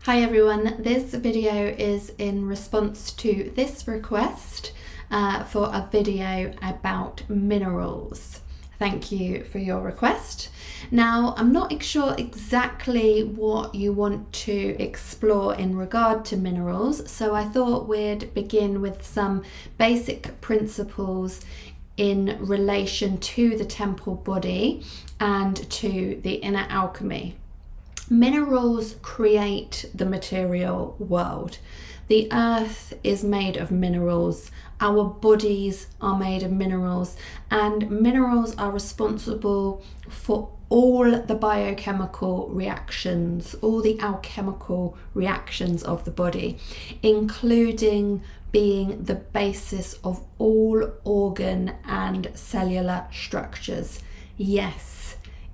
Hi everyone, this video is in response to this request for a video about minerals. Thank you for your request. Now, I'm not sure exactly what you want to explore in regard to minerals, so I thought we'd begin with some basic principles in relation to the temple body and to the inner alchemy. Minerals create the material world. The earth is made of minerals, our bodies are made of minerals, and minerals are responsible for all the biochemical reactions, all the alchemical reactions of the body, including being the basis of all organ and cellular structures. Yes,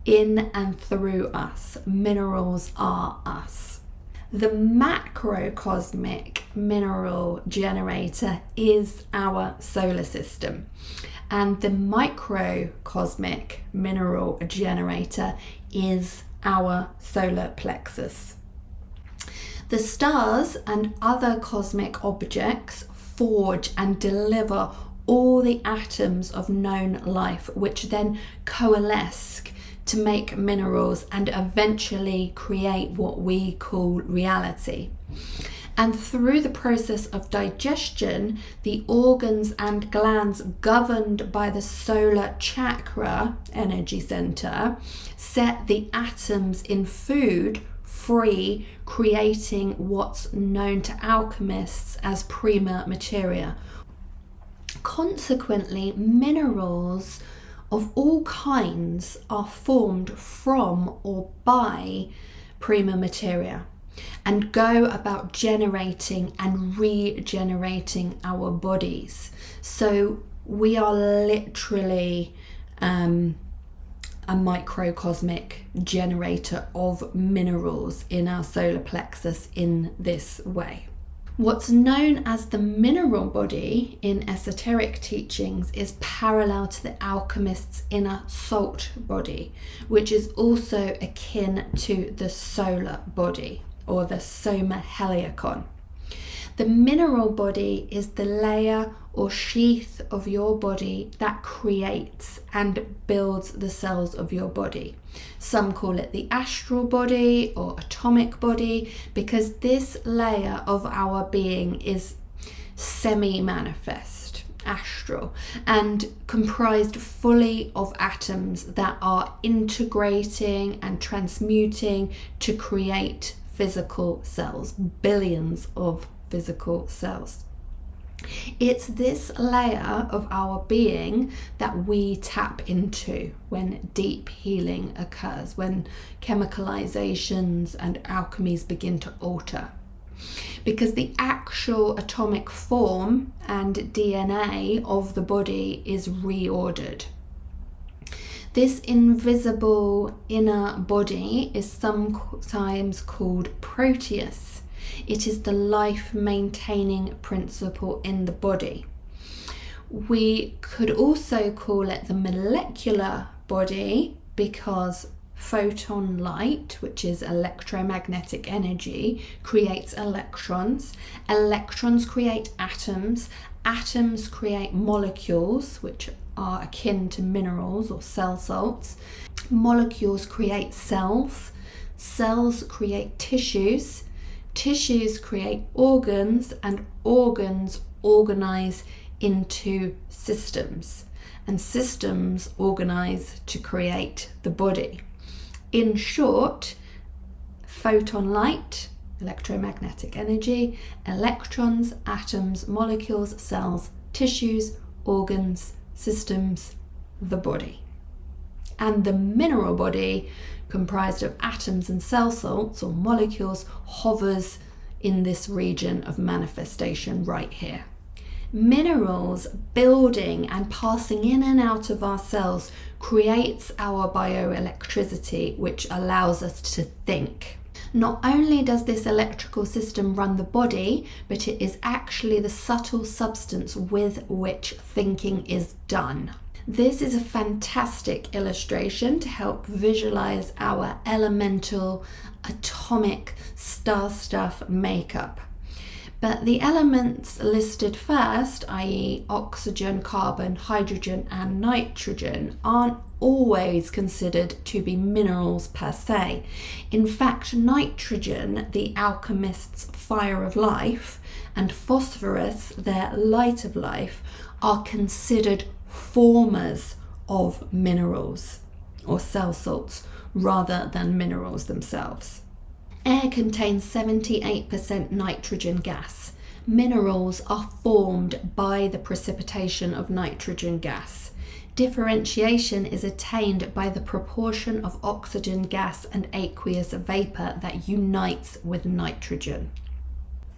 in and through us, minerals are us. The macrocosmic mineral generator is our solar system, and the microcosmic mineral generator is our solar plexus. The stars and other cosmic objects forge and deliver all the atoms of known life, which then coalesce to make minerals and eventually create what we call reality. And through the process of digestion, the organs and glands governed by the solar chakra energy center set the atoms in food free, creating what's known to alchemists as prima materia. Consequently, minerals of all kinds are formed from or by prima materia and go about generating and regenerating our bodies. So we are literally a microcosmic generator of minerals in our solar plexus in this way. What's known as the mineral body in esoteric teachings is parallel to the alchemist's inner salt body, which is also akin to the solar body or the Soma Heliakon. The mineral body is the layer or sheath of your body that creates and builds the cells of your body. Some call it the astral body or atomic body because this layer of our being is semi-manifest, astral, and comprised fully of atoms that are integrating and transmuting to create physical cells, billions of physical cells. It's this layer of our being that we tap into when deep healing occurs, when chemicalizations and alchemies begin to alter. Because the actual atomic form and DNA of the body is reordered. This invisible inner body is sometimes called Proteus. It is the life-maintaining principle in the body. We could also call it the molecular body because photon light, which is electromagnetic energy, creates electrons. Electrons create atoms. Atoms create molecules, which are akin to minerals or cell salts. Molecules create cells. Cells create tissues. Tissues create organs, and organs organize into systems, and systems organize to create the body. In short, photon light, electromagnetic energy, electrons, atoms, molecules, cells, tissues, organs, systems, the body. And the mineral body, comprised of atoms and cell salts or molecules, hovers in this region of manifestation right here. Minerals building and passing in and out of our cells creates our bioelectricity, which allows us to think. Not only does this electrical system run the body, but it is actually the subtle substance with which thinking is done. This is a fantastic illustration to help visualize our elemental, atomic, star stuff makeup. But the elements listed first, i.e. oxygen, carbon, hydrogen and nitrogen, aren't always considered to be minerals per se. In fact, nitrogen, the alchemist's fire of life, and phosphorus, their light of life, are considered formers of minerals or cell salts rather than minerals themselves. Air contains 78% nitrogen gas. Minerals are formed by the precipitation of nitrogen gas. Differentiation is attained by the proportion of oxygen gas and aqueous vapor that unites with nitrogen.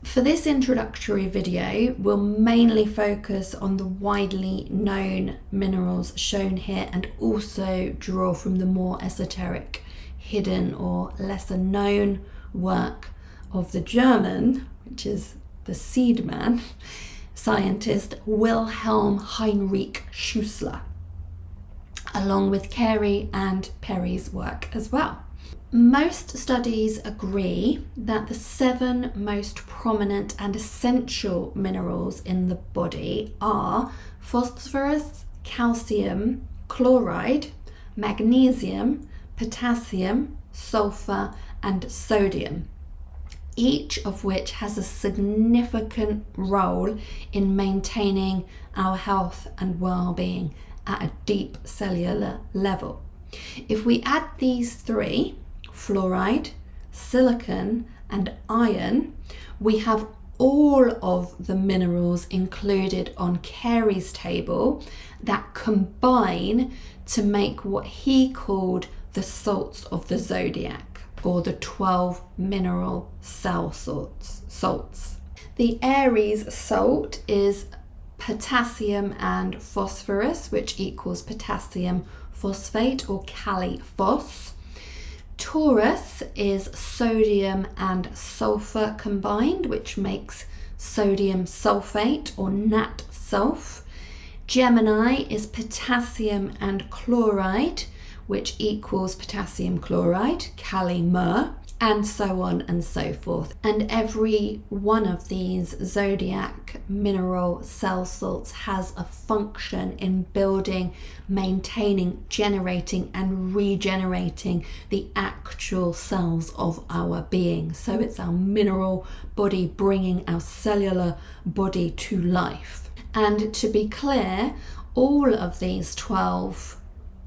For this introductory video, we'll mainly focus on the widely known minerals shown here and also draw from the more esoteric, hidden or lesser known work of the German, which is the seed man, scientist Wilhelm Heinrich Schussler, along with Carey and Perry's work as well. Most studies agree that the 7 most prominent and essential minerals in the body are phosphorus, calcium, chloride, magnesium, potassium, sulfur, and sodium, each of which has a significant role in maintaining our health and well-being at a deep cellular level. If we add these 3, fluoride, silicon, and iron, we have all of the minerals included on Carey's table that combine to make what he called the salts of the Zodiac, or the 12 mineral cell salts. The Aries salt is potassium and phosphorus, which equals potassium phosphate or Cali-phos. Taurus is sodium and sulfur combined, which makes sodium sulfate or Nat-Sulf. Gemini is potassium and chloride, which equals potassium chloride, Kali-Mur, and so on and so forth. And every one of these zodiac mineral cell salts has a function in building, maintaining, generating and regenerating the actual cells of our being. So it's our mineral body bringing our cellular body to life. And to be clear, all of these 12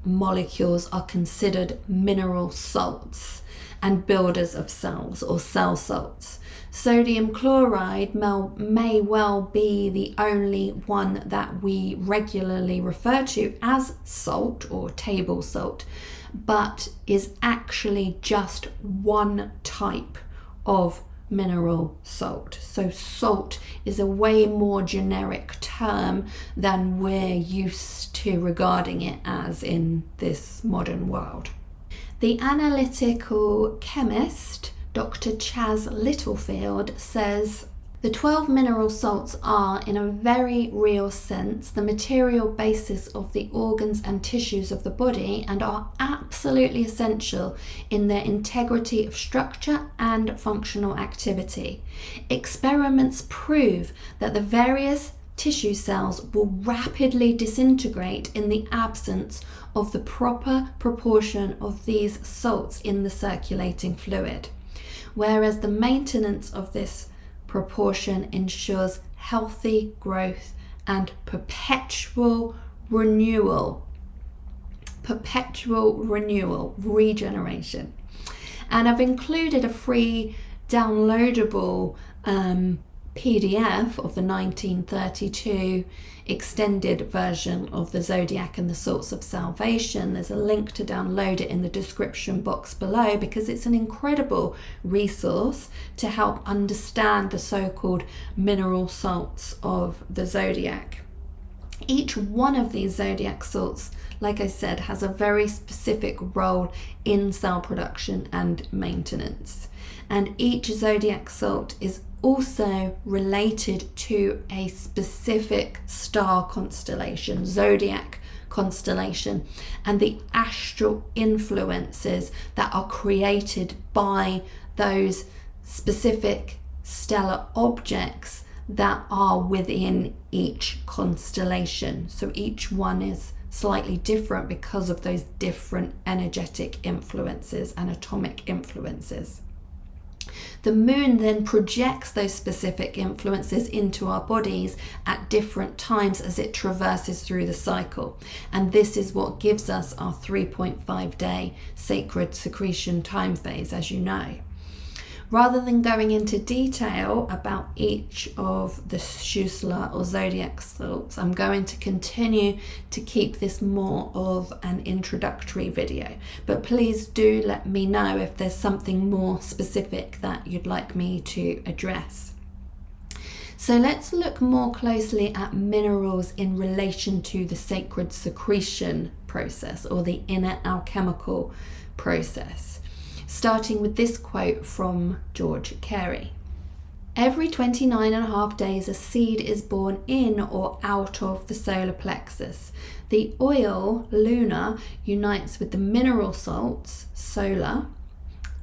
molecules are considered mineral salts and builders of cells or cell salts. Sodium chloride may well be the only one that we regularly refer to as salt or table salt, but is actually just one type of mineral salt. So salt is a way more generic term than we're used to regarding it as in this modern world. The analytical chemist Dr. Chas Littlefield says the 12 mineral salts are, in a very real sense, the material basis of the organs and tissues of the body and are absolutely essential in their integrity of structure and functional activity. Experiments prove that the various tissue cells will rapidly disintegrate in the absence of the proper proportion of these salts in the circulating fluid, whereas the maintenance of this proportion ensures healthy growth and perpetual renewal, regeneration. And I've included a free downloadable PDF of the 1932 extended version of the Zodiac and the Salts of Salvation. There's a link to download it in the description box below because it's an incredible resource to help understand the so-called mineral salts of the Zodiac. Each one of these Zodiac salts, like I said, has a very specific role in cell production and maintenance. And each Zodiac salt is also related to a specific star constellation, zodiac constellation, and the astral influences that are created by those specific stellar objects that are within each constellation. So each one is slightly different because of those different energetic influences and atomic influences. The moon then projects those specific influences into our bodies at different times as it traverses through the cycle. And this is what gives us our 3.5 day sacred secretion time phase, as you know. Rather than going into detail about each of the Schussler or Zodiac salts, I'm going to continue to keep this more of an introductory video. But please do let me know if there's something more specific that you'd like me to address. So let's look more closely at minerals in relation to the sacred secretion process, or the inner alchemical process. Starting with this quote from George Carey. Every 29.5 days a seed is born in or out of the solar plexus. The oil, lunar, unites with the mineral salts, solar.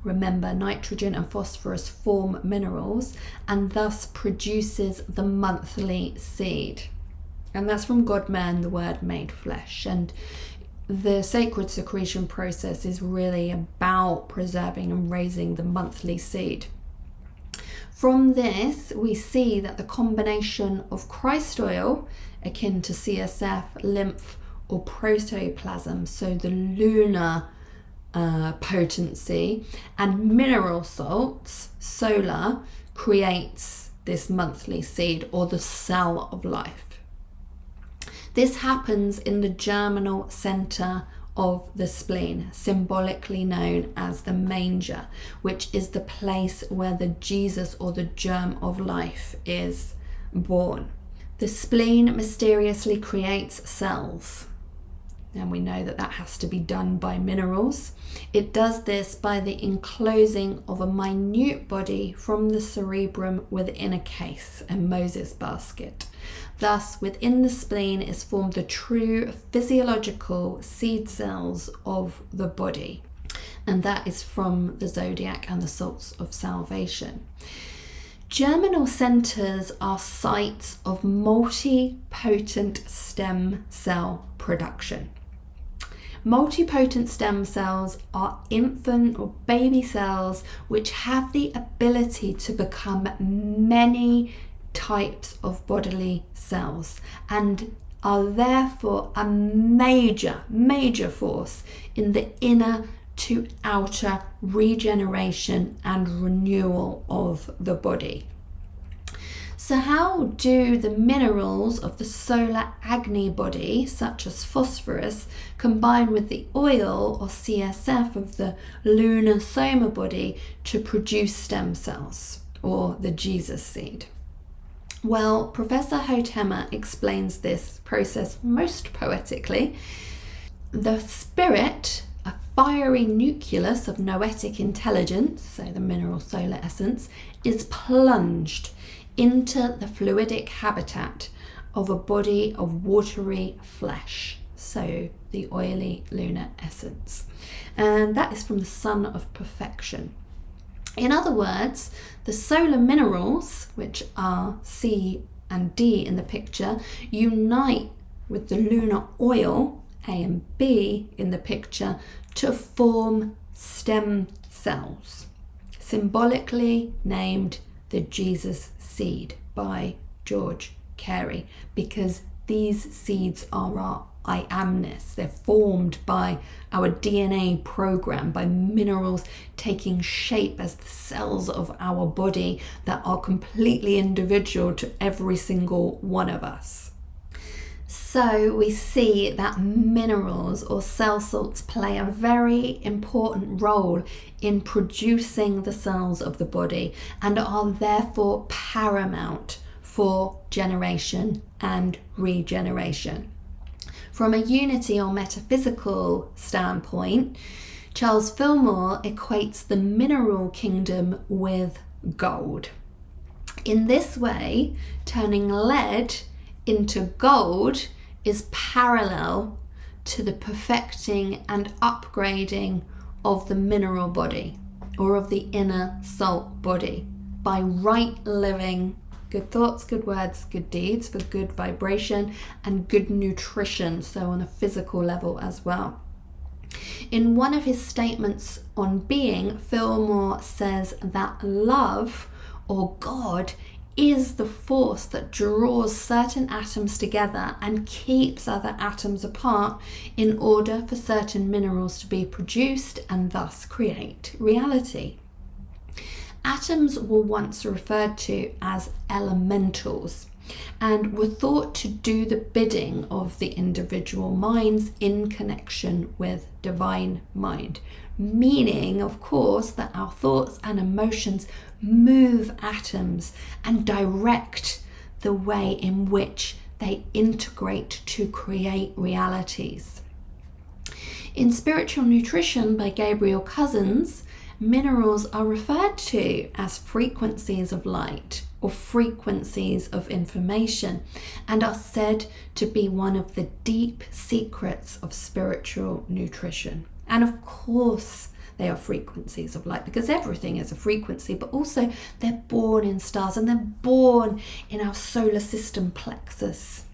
Remember, nitrogen and phosphorus form minerals, and thus produces the monthly seed. And that's from God-Man, the Word made flesh. And the sacred secretion process is really about preserving and raising the monthly seed. From this, we see that the combination of Christ oil, akin to CSF, lymph, or protoplasm, so the lunar potency, and mineral salts, solar, creates this monthly seed, or the cell of life. This happens in the germinal center of the spleen, symbolically known as the manger, which is the place where the Jesus, or the germ of life, is born. The spleen mysteriously creates cells, and we know that that has to be done by minerals. It does this by the enclosing of a minute body from the cerebrum within a case, a Moses basket. Thus, within the spleen is formed the true physiological seed cells of the body. And that is from the Zodiac and the salts of salvation. Germinal centers are sites of multipotent stem cell production. Multipotent stem cells are infant or baby cells which have the ability to become many types of bodily cells, and are therefore a major force in the inner to outer regeneration and renewal of the body. So how do the minerals of the solar Agni body, such as phosphorus, combine with the oil or CSF of the lunar Soma body to produce stem cells, or the Jesus seed? Well, Professor Hotema explains this process most poetically. The spirit, a fiery nucleus of noetic intelligence, so the mineral solar essence, is plunged into the fluidic habitat of a body of watery flesh, so the oily lunar essence. And that is from the Sun of Perfection. In other words, the solar minerals, which are C and D in the picture, unite with the lunar oil, A and B in the picture, to form stem cells, symbolically named the Jesus seed by George Carey, because these seeds are our I amness. They're formed by our DNA program, by minerals taking shape as the cells of our body that are completely individual to every single one of us. So we see that minerals or cell salts play a very important role in producing the cells of the body, and are therefore paramount for generation and regeneration. From a unity or metaphysical standpoint, Charles Fillmore equates the mineral kingdom with gold. In this way, turning lead into gold is parallel to the perfecting and upgrading of the mineral body, or of the inner soul body, by right living, good thoughts, good words, good deeds for good vibration and good nutrition, so on a physical level as well. In one of his statements on being, Fillmore says that love, or God, is the force that draws certain atoms together and keeps other atoms apart in order for certain minerals to be produced and thus create reality. Atoms were once referred to as elementals and were thought to do the bidding of the individual minds in connection with divine mind, meaning, of course, that our thoughts and emotions move atoms and direct the way in which they integrate to create realities. In Spiritual Nutrition by Gabriel Cousens, minerals are referred to as frequencies of light or frequencies of information, and are said to be one of the deep secrets of spiritual nutrition. And of course, they are frequencies of light, because everything is a frequency, but also they're born in stars and they're born in our solar system plexus.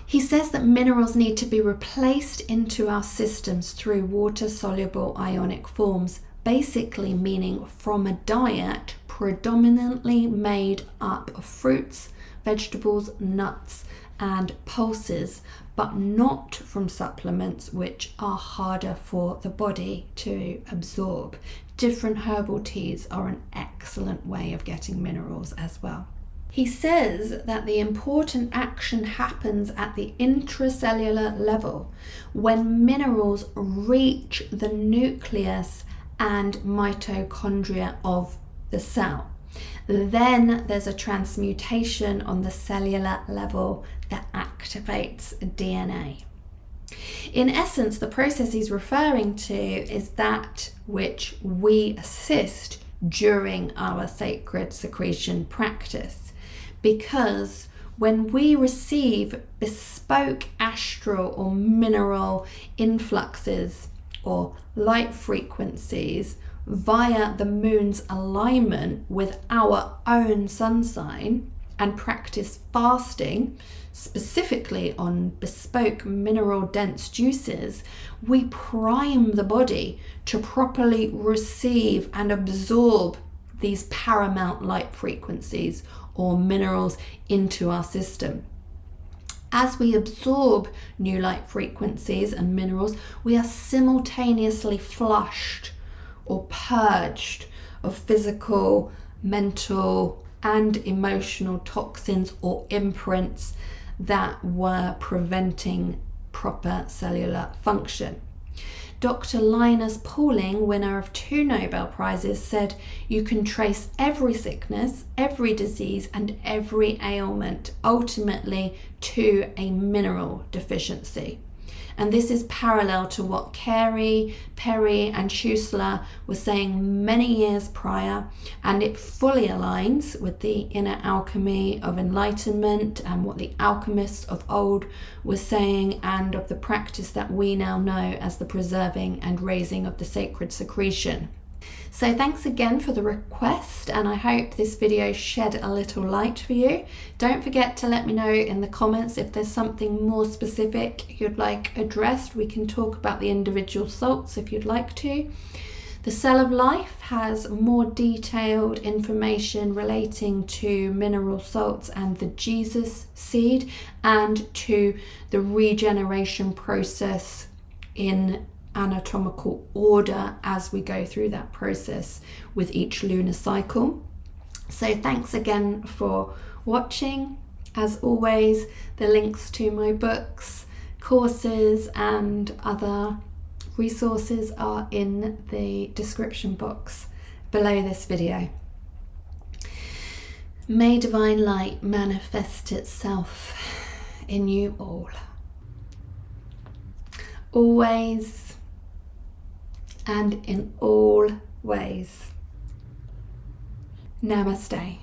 He says that minerals need to be replaced into our systems through water-soluble ionic forms, basically meaning from a diet predominantly made up of fruits, vegetables, nuts, and pulses, but not from supplements which are harder for the body to absorb. Different herbal teas are an excellent way of getting minerals as well. He says that the important action happens at the intracellular level when minerals reach the nucleus and mitochondria of the cell. Then there's a transmutation on the cellular level that activates DNA. In essence, the process he's referring to is that which we assist during our sacred secretion practice, because when we receive bespoke astral or mineral influxes or light frequencies via the moon's alignment with our own sun sign, and practice fasting specifically on bespoke mineral dense juices, we prime the body to properly receive and absorb these paramount light frequencies or minerals into our system. As we absorb new light frequencies and minerals, we are simultaneously flushed or purged of physical, mental, and emotional toxins or imprints that were preventing proper cellular function. Dr. Linus Pauling, winner of 2 Nobel Prizes, said you can trace every sickness, every disease, and every ailment ultimately to a mineral deficiency. And this is parallel to what Carey, Perry, and Schussler were saying many years prior, and it fully aligns with the inner alchemy of enlightenment and what the alchemists of old were saying, and of the practice that we now know as the preserving and raising of the sacred secretion. So thanks again for the request, and I hope this video shed a little light for you. Don't forget to let me know in the comments if there's something more specific you'd like addressed. We can talk about the individual salts if you'd like to. The Cell of Life has more detailed information relating to mineral salts and the Jesus seed, and to the regeneration process in anatomical order as we go through that process with each lunar cycle. So thanks again for watching. As always, the links to my books, courses, and other resources are in the description box below this video. May divine light manifest itself in you all, always and in all ways. Namaste.